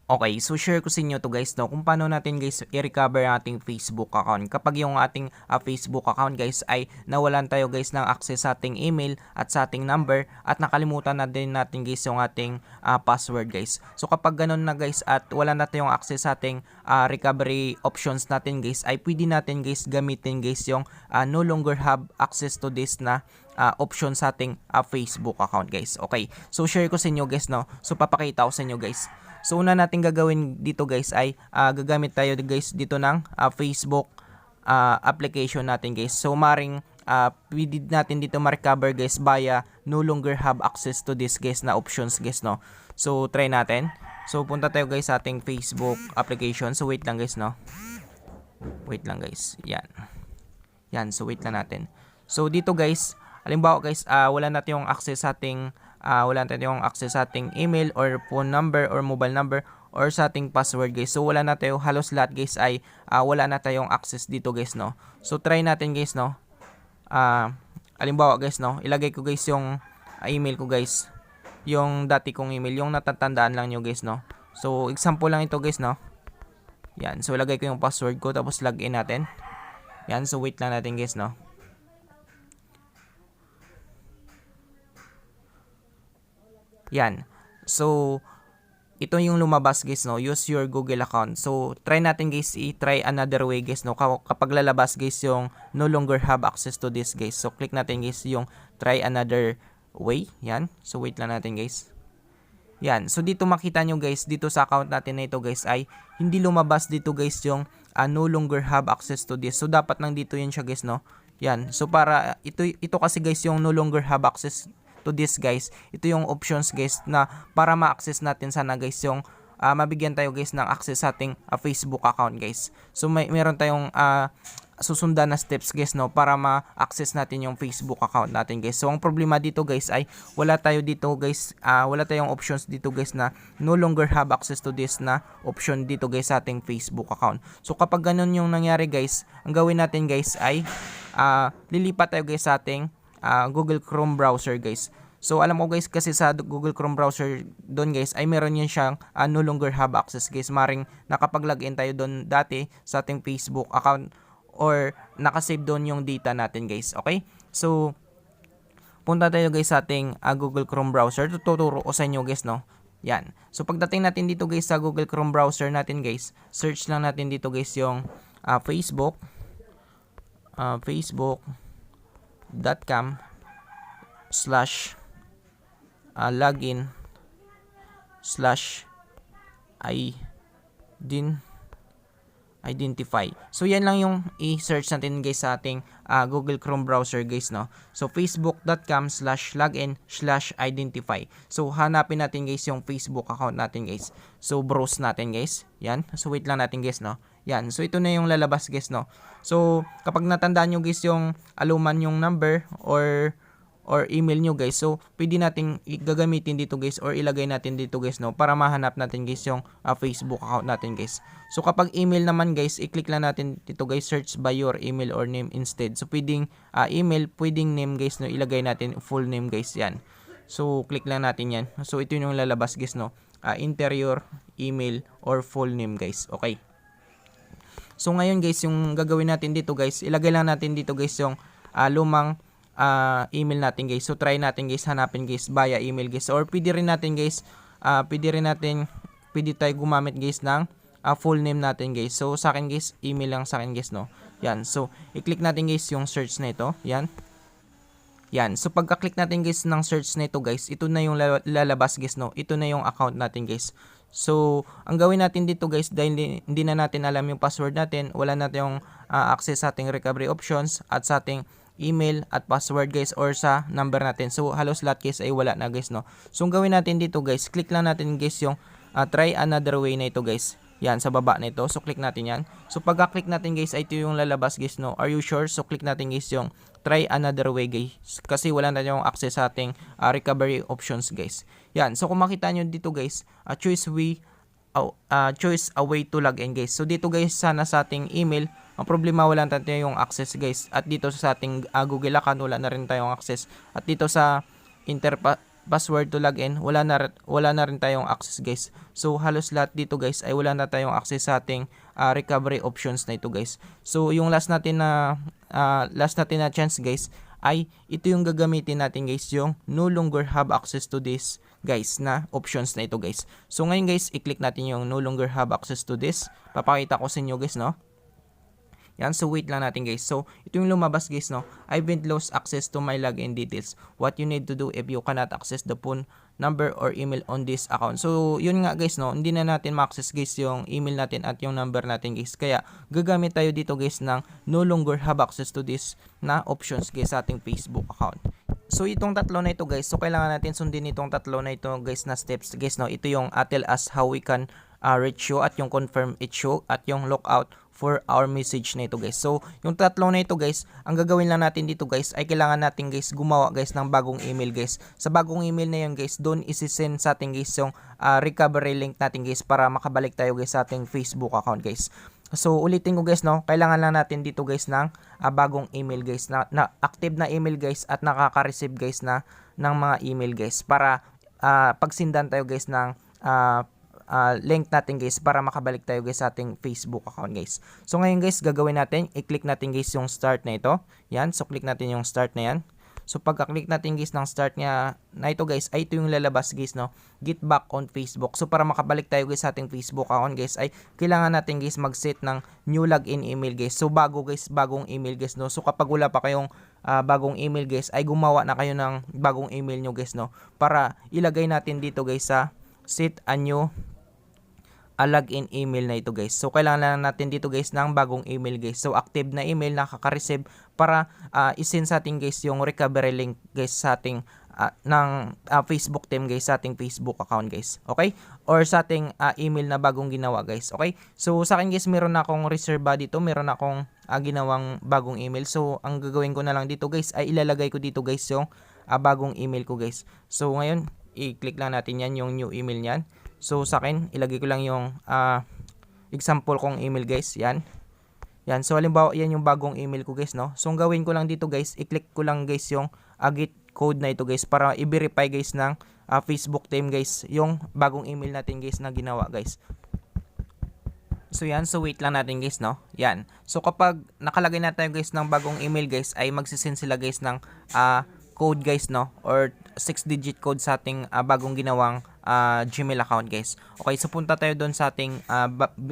Okay, so share ko sa inyo 'to guys 'no, kung paano natin guys i-recover ang ating Facebook account. Kapag yung ating Facebook account guys ay nawalan tayo guys ng access sa ating email at sa ating number at nakalimutan na din natin guys yung ating password guys. So kapag ganun na guys at wala na tayong access sa ating recovery options natin guys, ay pwede natin guys gamitin guys yung no longer have access to this na option sa ating Facebook account guys. Okay, so share ko sa inyo guys no, so papakita ko sa inyo guys. So una natin gagawin dito guys ay gagamit tayo guys dito ng Facebook application natin guys. So maring pwede natin dito ma-recover guys via no longer have access to this guys na options guys no. So try natin. So punta tayo guys sa ating Facebook application. So wait lang guys no. Wait lang guys. Yan. Yan, so wait lang natin. So dito guys, halimbawa guys, wala natin yung access sa ating wala natin yung access sa ating email or phone number or mobile number or sa ating password guys. So wala na tayo, halos lahat guys ay wala na tayong access dito guys no. So try natin guys no. Halimbawa guys no, ilagay ko guys yung email ko guys. Yung dati kong email, yung natatandaan lang nyo guys no. So example lang ito guys no. Yan, so ilagay ko yung password ko tapos login natin. Yan, so wait lang natin guys no. Yan. So, ito yung lumabas guys no. Use your Google account. So, try natin guys i-try another way guys no. Kapag lalabas guys yung no longer have access to this guys. So, click natin guys yung try another way. Yan. So, wait lang natin guys. Yan. So, dito makita nyo guys, dito sa account natin na ito guys ay hindi lumabas dito guys yung no longer have access to this. So, dapat nang dito yun siya guys no. Yan. So, para ito kasi guys yung no longer have access to this guys. Ito yung options guys na para ma-access natin sana guys yung mabigyan tayo guys ng access sa ating Facebook account guys. So meron tayong susundan na steps guys no para ma-access natin yung Facebook account natin guys. So ang problema dito guys ay wala tayo dito guys, wala tayong options dito guys na no longer have access to this na option dito guys sa ating Facebook account. So kapag ganun yung nangyari guys, ang gawin natin guys ay lilipat tayo guys sa ating Google Chrome browser guys. So alam ko guys kasi sa Google Chrome browser doon guys ay meron yan siyang no longer have access guys. Maring nakapag-login tayo doon dati sa ating Facebook account or nakasave doon yung data natin guys. Okay? So punta tayo guys sa ating Google Chrome browser. Tuturo ko sa inyo guys no. Yan. So pagdating natin dito guys sa Google Chrome browser natin guys, search lang natin dito guys yung Facebook facebook.com/login/identify. So yan lang yung i-search natin guys sa ating Google Chrome browser guys no. So facebook.com/login/identify. So hanapin natin guys yung Facebook account natin guys. So browse natin guys. Yan. So wait lang natin guys no. Yan. So ito na yung lalabas guys no. So kapag natandaan nyo guys yung aluman yung number or email nyo guys, so pwede nating gagamitin dito guys or ilagay natin dito guys no para mahanap natin guys yung Facebook account natin guys. So kapag email naman guys, i-click lang natin dito guys, search by your email or name instead. So pwedeng email, pwedeng name guys no, ilagay natin full name guys yan. So click lang natin yan. So ito yung lalabas guys no, interior email or full name guys. Okay. So ngayon guys, yung gagawin natin dito guys, ilagay lang natin dito guys yung lumang email natin guys. So try natin guys, hanapin guys via email guys. Or pwede rin natin guys, pwede tayo gumamit guys ng full name natin guys. So sa akin guys, email lang sa akin guys no. Yan. So i-click natin guys yung search na ito. Yan. Yan. So pagka-click natin guys ng search na ito guys, ito na yung lalabas guys no. Ito na yung account natin guys. So, ang gawin natin dito guys, dahil hindi na natin alam yung password natin, wala natin yung access sa ating recovery options at sa ating email at password guys or sa number natin. So, halos lahat guys ay wala na guys no. So, ang gawin natin dito guys, click lang natin guys yung try another way na ito guys. Yan, sa baba na ito. So, click natin yan. So, pagka-click natin guys, ay ito yung lalabas guys no. Are you sure? So, click natin guys yung try another way guys. Kasi wala na yung access sa ating recovery options guys. Yan. So, kung makita nyo dito guys, choose a way to log in guys. So, dito guys, sana sa ating email, ang problema wala na tayo yung access guys. At dito sa ating Google account, wala na rin tayong access. At dito sa password to login, wala na rin tayong access guys. So halos lahat dito guys ay wala na tayong access sa ating recovery options na ito guys. So yung last natin na chance guys ay ito yung gagamitin natin guys, yung no longer have access to this guys na options na ito guys. So ngayon guys, i-click natin yung no longer have access to this. Papakita ko sa inyo guys, no. Yan, so wait lang natin guys. So ito yung lumabas guys, no. I haven't lost access to my login details. What you need to do if you cannot access the phone number or email on this account. So yun nga guys, no. Hindi na natin ma-access guys yung email natin at yung number natin guys. Kaya gagamit tayo dito guys ng no longer have access to this na options guys sa ating Facebook account. So itong tatlo na ito guys, so kailangan natin sundin itong tatlo na ito guys na steps guys, no. Ito yung tell us how we can reach you at yung confirm it you at yung lookout for our message na ito guys. So yung tatlo na ito guys, ang gagawin lang natin dito guys ay kailangan natin guys gumawa guys ng bagong email guys. Sa bagong email na yun guys, doon isi-send sa ating guys yung recovery link natin guys para makabalik tayo guys sa ating Facebook account guys. So ulitin ko guys, no, kailangan lang natin dito guys ng bagong email guys na active na email guys at nakaka-receive guys na ng mga email guys para pagsindan tayo guys ng link natin guys para makabalik tayo guys sa ating Facebook account guys. So ngayon guys, gagawin natin, i-click natin guys yung start na ito. Yan, so click natin yung start na yan. So pagka-click natin guys ng start na ito guys, ay ito yung lalabas guys, no. Get back on Facebook. So para makabalik tayo guys sa ating Facebook account guys, ay kailangan natin guys mag-set ng new login email guys. So bago guys, bagong email guys, no. So kapag wala pa kayong bagong email guys, ay gumawa na kayo ng bagong email nyo guys, no. Para ilagay natin dito guys sa set a new login email na ito guys. So kailangan lang natin dito guys ng bagong email guys. So active na email nakaka-receive para isend sa ating guys yung recovery link guys sa ating ng Facebook team guys sa ating Facebook account guys. Okay? Or sa ating email na bagong ginawa guys. Okay? So sa akin guys, meron na akong reserva dito, meron na akong ginawang bagong email. So ang gagawin ko na lang dito guys ay ilalagay ko dito guys yung bagong email ko guys. So ngayon, i-click lang natin yan yung new email niyan. So sa akin, ilagay ko lang yung example kong email guys. Yan. Yan. So halimbawa, yan yung bagong email ko guys, no. So ang gawin ko lang dito guys, i-click ko lang guys yung get code na ito guys para i-verify guys ng Facebook team guys yung bagong email natin guys na ginawa guys. So yan, so wait lang natin guys, no. Yan. So kapag nakalagay na tayo guys ng bagong email guys, ay magsisend sila guys ng code guys, no, or 6-digit code sa ating bagong ginawang Gmail account guys. Okay, so punta tayo doon sa ating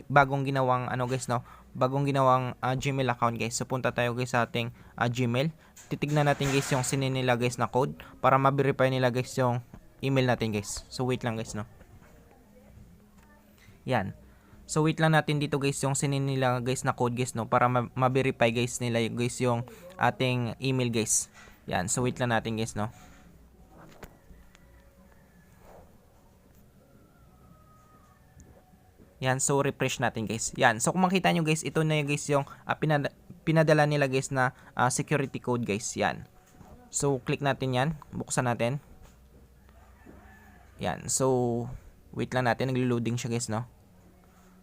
bagong ginawang guys, no, bagong ginawang Gmail account guys. So punta tayo guys sa ating Gmail. Titignan natin guys yung sinin nila guys na code para ma-verify nila guys yung email natin guys. So wait lang guys, no. Yan. So wait lang natin dito guys yung sinin nila guys na code guys, no, para ma-verify guys nila guys yung ating email guys. Yan, so wait lang natin guys, no. Yan, so refresh natin guys. Yan, so kung makita nyo guys, ito na guys yung pinadala nila guys na security code guys. Yan. So click natin yan, buksan natin. Yan, so wait lang natin, naglo-loading siya guys, no.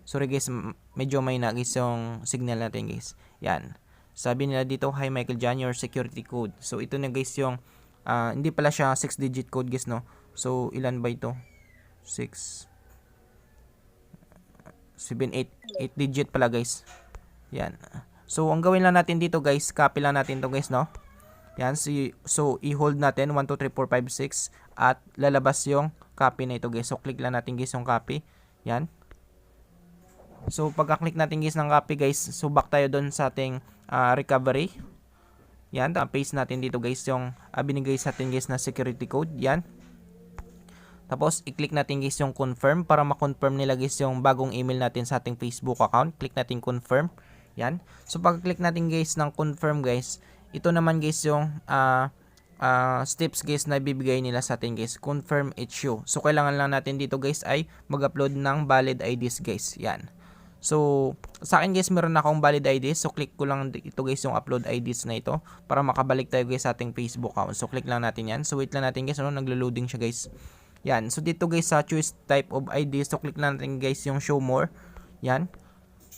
Sorry guys, medyo may na guys yung signal natin guys. Yan. Sabi nila dito, hi Michael John, your security code. So ito na guys yung hindi pala siya 6-digit code guys, no. So ilan ba ito? 6 7 8 digit pala guys. Yan. So ang gawin lang natin dito guys, copy lang natin to guys, no. Yan, so i-hold natin 1 2 3 4 5 6 at lalabas yung copy na ito guys. So click lang natin guys yung copy. Yan. So pagka-click natin guys ng copy guys, so back tayo doon sa ating recovery. Yan, paste natin dito guys yung binigay sa atin guys na security code. Yan. Tapos i-click natin guys yung confirm para ma-confirm nila guys yung bagong email natin sa ating Facebook account. Click natin confirm. Yan. So pag-click natin guys ng confirm guys, ito naman guys yung steps guys na bibigay nila sa atin guys. Confirm issue. So kailangan lang natin dito guys ay mag-upload ng valid IDs guys. Yan. So, sa akin guys, meron na akong valid ID. So, click ko lang ito guys yung upload IDs na ito para makabalik tayo guys sa ating Facebook account. So, click lang natin yan. So, wait lang natin guys. Naglo-loading siya guys. Yan. So dito guys sa choose type of ID, so click natin guys yung show more. Yan.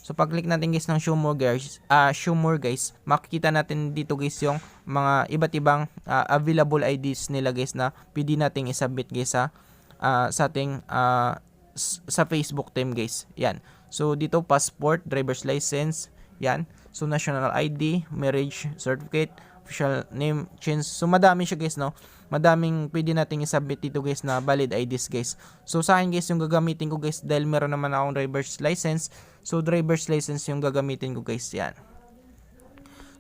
So pag-click natin guys ng show more guys, makikita natin dito guys yung mga iba't ibang available IDs nila guys na pwede nating isubmit guys sa ating sa Facebook team guys. Yan. So dito passport, driver's license, yan. So national ID, marriage certificate, official name change. So madami siya guys, no. Madaming pwede nating isubmit dito guys na valid IDs guys. So sa akin guys yung gagamitin ko guys dahil meron naman akong driver's license. So driver's license yung gagamitin ko guys, yan.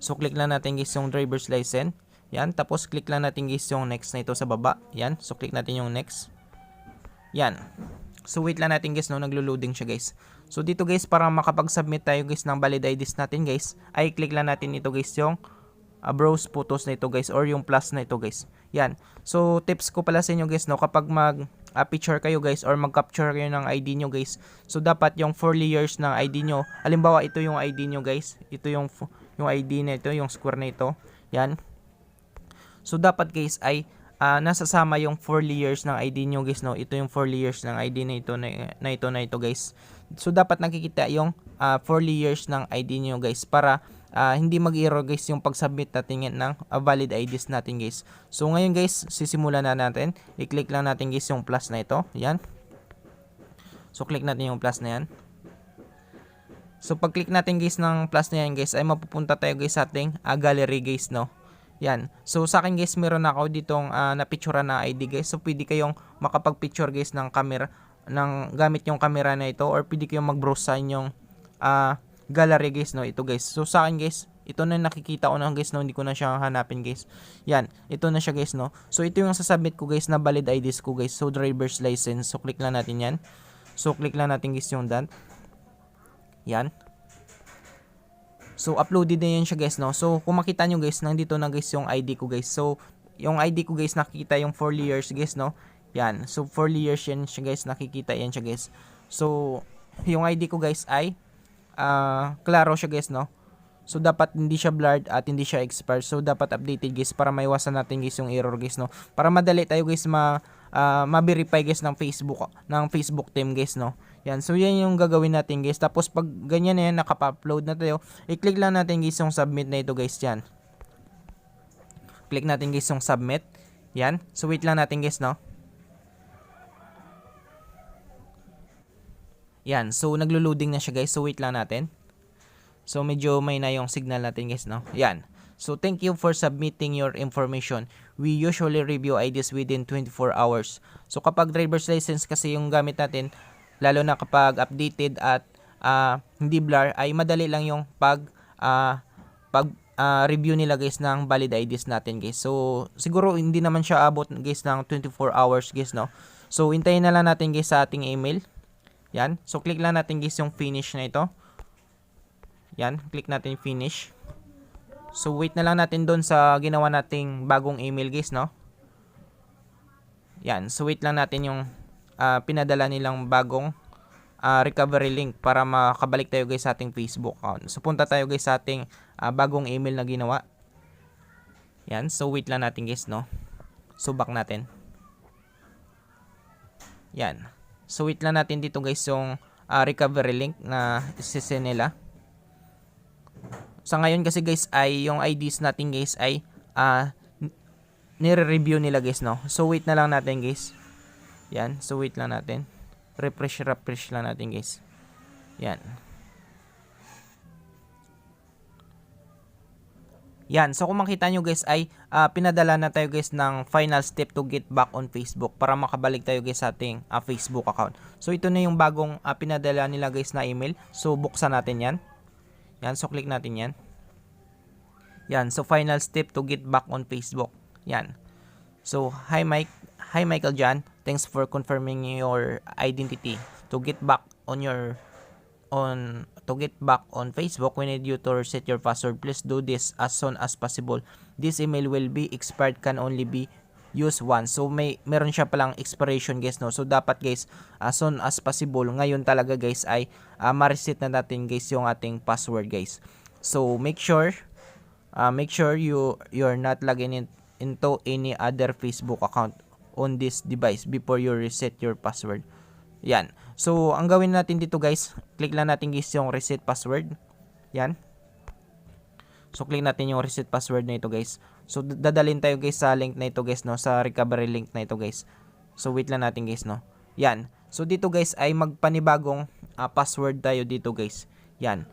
So click lang natin guys yung driver's license. Yan, tapos click lang natin guys yung next na ito sa baba. Yan, so click natin yung next. Yan. So wait lang natin guys, no, naglo-loading siya guys. So dito guys, para makapag-submit tayo guys ng valid IDs natin guys, ay click lang natin ito guys yung browse photos na ito guys or yung plus na ito guys. Yan. So tips ko pala sa inyo guys, no, kapag picture kayo guys or mag-capture kayo ng ID nyo guys, so dapat yung 4 layers ng ID nyo, halimbawa ito yung ID nyo guys, ito yung ID na ito, yung square na ito. Yan. So dapat guys ay nasasama yung 4 layers ng ID nyo guys, no. Ito yung 4 layers ng ID na ito guys. So dapat nakikita yung 4 layers ng ID nyo guys para hindi mag-error guys yung pag-submit natin ng valid IDs natin guys. So ngayon guys, sisimulan na natin. I-click lang natin guys yung plus na ito. Yan. So click natin yung plus na yan. So pag click natin guys ng plus na yan guys, ay mapupunta tayo guys sa ating gallery guys, no. Yan. So sa akin guys, meron ako ditong na-picture na ID guys. So pwede kayong makapag-picture guys ng camera gamit yung camera na ito or pwede kayong mag-browse sa inyong gallery guys, no. Ito guys. So sa akin guys, ito na nakikita ko na guys, no. Hindi ko na siya hanapin guys. Yan. Ito na siya guys, no. So ito yung sasubmit ko guys na valid IDs ko guys. So driver's license. So click lang natin yan. So click lang natin guys yung done. Yan. So uploaded na yan siya guys, no. So kung makita nyo guys, nandito na guys yung ID ko guys. So yung ID ko guys, nakikita yung 4 layers guys, no. Yan. So 4 layers yan siya guys, nakikita yan siya guys. So yung ID ko guys ay klaro siya guys, no. So dapat hindi siya blurred at hindi siya expired. So dapat updated guys para maiwasan natin guys yung error guys, no. Para madali tayo guys ma-verify guys ng Facebook team guys, no. Yan. So yan yung gagawin natin guys. Tapos pag ganyan na yan, nakapa-upload na tayo, i-click lang natin guys yung submit na ito guys. Yan. Click natin guys yung submit. Yan. So wait lang natin guys, no. Yan. So naglo-loading na siya guys. So wait lang natin. So medyo may na yung signal natin guys, no. Yan. So thank you for submitting your information. We usually review IDs within 24 hours. So kapag driver's license kasi yung gamit natin, lalo na kapag updated at hindi blur, ay madali lang yung review nila guys ng valid IDs natin guys. So siguro hindi naman siya abot guys ng 24 hours guys, no. So hintayin na lang natin guys sa ating email. Yan. So click lang natin guys yung finish na ito. Yan, click natin finish. So wait na lang natin doon sa ginawa nating bagong email guys, no. Yan, so wait lang natin yung pinadala nilang bagong recovery link para makabalik tayo guys sa ating Facebook account. So punta tayo guys sa ating bagong email na ginawa. Yan, so wait lang natin guys, no. So back natin. Yan. So wait lang natin dito guys yung recovery link na isesend nila. Sa ngayon kasi guys ay yung IDs natin guys ay nire-review nila guys, no. So wait na lang natin guys. Yan, so wait lang natin. Refresh lang natin guys. Yan. Yan, so kung makita nyo guys ay pinadala na tayo guys ng final step to get back on Facebook para makabalik tayo guys sa ating Facebook account. So ito na yung bagong pinadala nila guys na email. So buksan natin yan. Yan, so click natin yan. Yan, so final step to get back on Facebook. Yan. So, hi Michael John. Thanks for confirming your identity. To get back on Facebook, we need you to reset your password. Please do this as soon as possible. This email will be expired, can only be used once. So meron siya palang expiration guys, no. So dapat guys as soon as possible ngayon talaga guys ay ma-reset na natin guys yung ating password guys. So make sure you're not logging into any other Facebook account on this device before you reset your password. Yan. So, ang gawin natin dito guys, click lang natin guys yung reset password. Yan. So, click natin yung reset password na ito guys. So, dadalhin tayo guys sa link na ito guys, no? Sa recovery link na ito guys. So, wait lang natin guys, no? Yan. So, dito guys ay magpanibagong password tayo dito guys. Yan.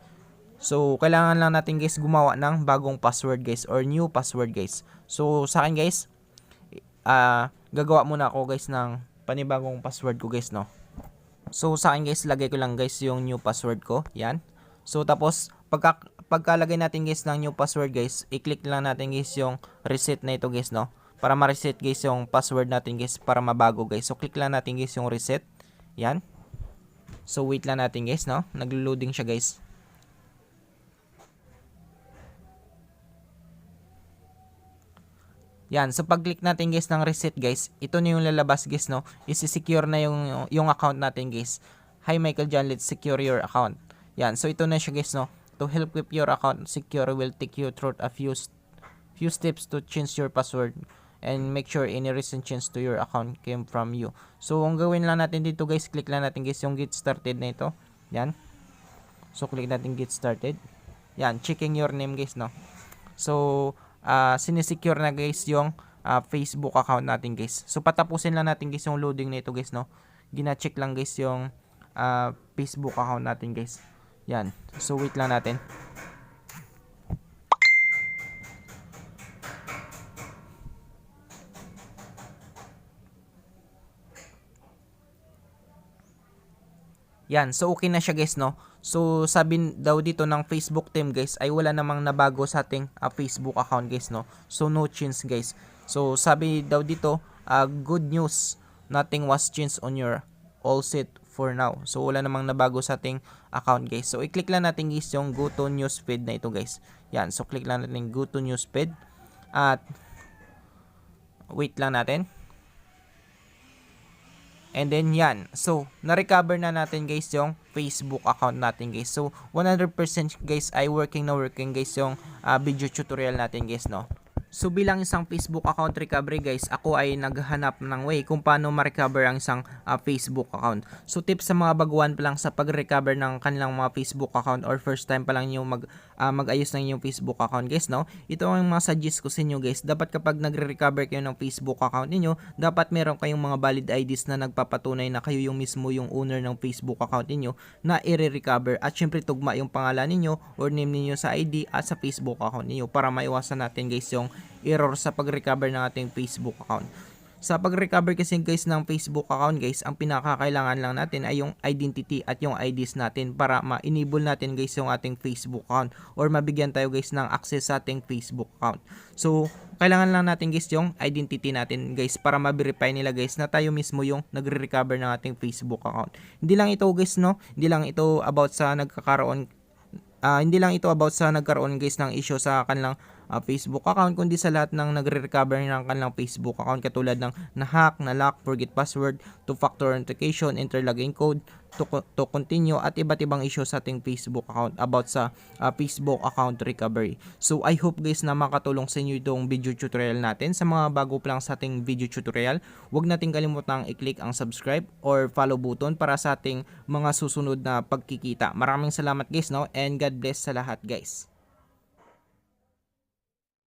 So, kailangan lang natin guys gumawa ng bagong password guys or new password guys. So, sa akin guys, gagawa muna ako guys ng panibagong password ko guys, no? So, sa akin guys, lagay ko lang guys yung new password ko. Yan. So, tapos, pagkalagay natin guys ng new password guys, i-click lang natin guys yung reset na ito guys, no? Para ma-reset guys yung password natin guys, para mabago guys. So, click lang natin guys yung reset. Yan. So, wait lang natin guys, no? Naglo-loading siya guys. Yan, so pag-click natin guys ng reset guys, ito na yung lalabas guys, no? Isi-secure na yung account natin guys. Hi Michael John, let's secure your account. Yan, so ito na siya guys, no? To help keep your account secure, will take you through a few steps to change your password and make sure any recent change to your account came from you. So, ang gawin lang natin dito guys, click lang natin guys yung get started na ito. Yan. So, click natin get started. Yan, checking your name guys, no? So, sinesecure na guys yung Facebook account natin guys. So, patapusin lang natin guys yung loading na ito guys, no? Gina-check lang guys yung Facebook account natin guys. Yan. So, wait lang natin. Yan, so okay na siya guys, no? So sabi daw dito ng Facebook team guys ay wala namang nabago sa ating Facebook account guys, no? So no change guys. So sabi daw dito, good news, nothing was changed on your all set for now. So wala namang nabago sa ating account guys. So i-click lang natin guys yung go to newsfeed na ito guys. Yan, so click lang natin go to newsfeed at wait lang natin. And then yan. So, na-recover na natin guys yung Facebook account natin guys. So, 100% guys ay working guys yung video tutorial natin guys, no? So, bilang isang Facebook account recovery guys, ako ay naghahanap ng way kung paano ma-recover ang isang Facebook account. So, tips sa mga baguhan pa lang sa pag-recover ng kanilang mga Facebook account or first time pa lang nyo mag-ayos ng inyong Facebook account guys, no? Ito ang mga suggest ko sa inyo guys. Dapat kapag nagre-recover kayo ng Facebook account niyo, dapat meron kayong mga valid IDs na nagpapatunay na kayo yung mismo yung owner ng Facebook account niyo na i-recover at syempre tugma yung pangalan niyo or name niyo sa ID at sa Facebook account niyo para maiwasan natin guys yung error sa pag-recover ng ating Facebook account. Sa pag-recover kasi guys ng Facebook account guys, ang pinakakailangan lang natin ay yung identity at yung IDs natin para ma-enable natin guys yung ating Facebook account or mabigyan tayo guys ng access sa ating Facebook account. So, kailangan lang natin guys yung identity natin guys para ma-verify nila guys na tayo mismo yung nagre-recover ng ating Facebook account. Hindi lang ito guys, no? Hindi lang ito about sa nagkakaroon guys ng issue sa kanilang Facebook account, kundi sa lahat ng nagre-recover ng kanilang Facebook account katulad ng na-hack, na-lock, forget password, two-factor authentication, enter login code, to continue at iba't ibang issue sa ating Facebook account about sa Facebook account recovery. So I hope guys na makatulong sa inyo itong video tutorial natin. Sa mga bago pa lang sa ating video tutorial, huwag nating kalimutang i-click ang subscribe or follow button para sa ating mga susunod na pagkikita. Maraming salamat guys, no? And God bless sa lahat guys.